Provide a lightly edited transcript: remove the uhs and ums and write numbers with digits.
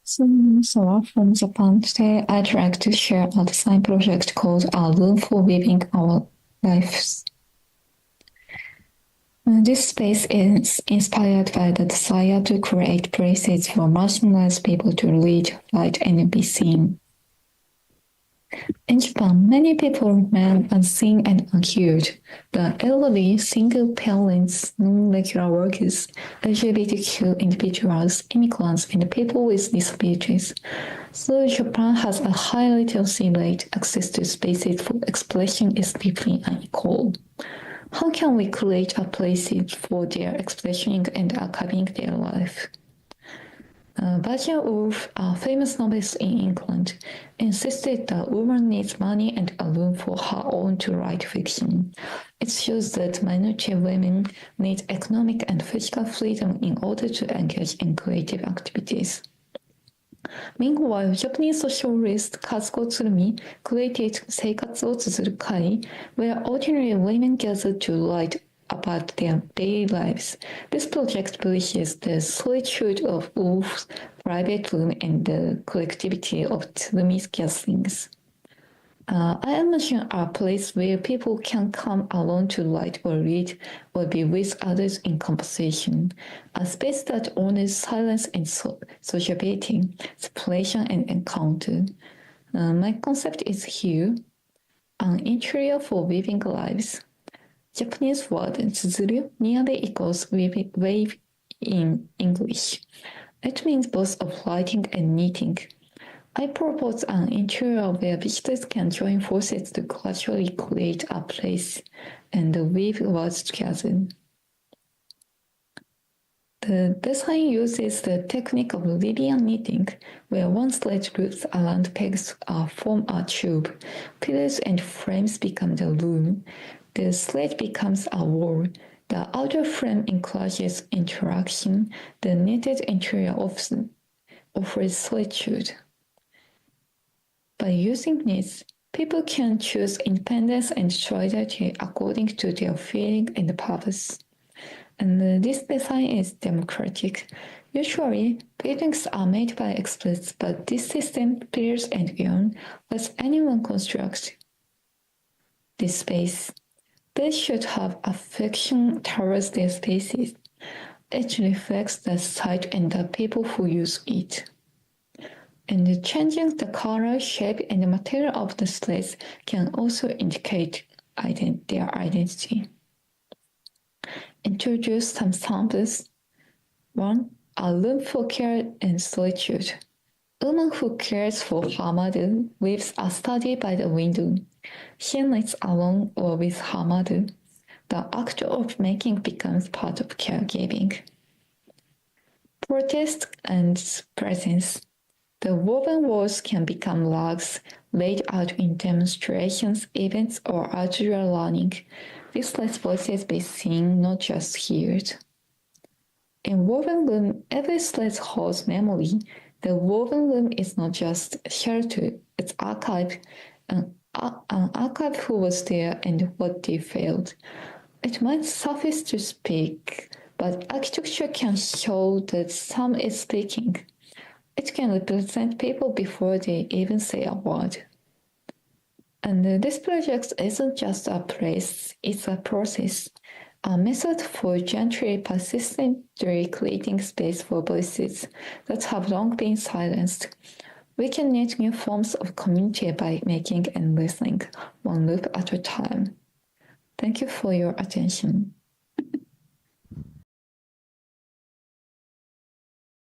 So, Minamisawa from Japan. Today, I'd like to share a design project called A Room for Living Our Lives. This space is inspired by the desire to create places for marginalized people to read, write, and be seen. In Japan, many people remain unseen and unheard. The elderly, single parents, non-regular workers, LGBTQ individuals, immigrants, and people with disabilities. So Japan has a high literacy rate, access to spaces for expression is deeply unequal. How can we create a place for their expression and archiving their life? Virginia Woolf, a famous novelist in England, insisted that woman needs money and a room for her own to write fiction. It shows that minority women need economic and physical freedom in order to engage in creative activities. Meanwhile, Japanese socialist Kazuko Tsurumi created 生活を綴る会, where ordinary women gathered to write about their daily lives. This project bridges the solitude of Wolf's private room and the collectivity of Tsurumi's gatherings. I imagine a place where people can come alone to write or read or be with others in conversation. A space that honors silence and sociability, separation and encounter. My concept is here, an interior for living lives. Japanese word 綴る nearly equals wave in English. It means both of writing and knitting. I propose an interior where visitors can join forces to gradually create a place and weave words together. The design uses the technique of Lydian knitting, where one thread loops around pegs form a tube. Pillars and frames become the room. The thread becomes a wall. The outer frame encourages interaction. The knitted interior offers solitude. By using knits, people can choose independence and solidarity according to their feeling and purpose. And this design is democratic. Usually, buildings are made by experts, but this system, pillars and beyond, lets anyone construct this space. They should have affection towards their spaces. It reflects the site and the people who use it. And changing the color, shape, and the material of the slates can also indicate their identity. Introduce some samples. 1. A room for care and solitude. A woman who cares for her mother weaves a study by the window. She knits alone or with her mother. The act of making becomes part of caregiving. Protest and presence. The woven walls can become rugs laid out in demonstrations, events, or outdoor learning. This lets voices be seen, not just heard. In woven loom, every thread holds memory. The woven loom is not just shelter, it's archive, an archive who was there and what they felt. It might suffice to speak, but architecture can show that some is speaking. It can represent people before they even say a word. And this project isn't just a place, it's a process, a method for gently, persistently creating space for voices that have long been silenced. We can knit new forms of community by making and listening, one loop at a time. Thank you for your attention.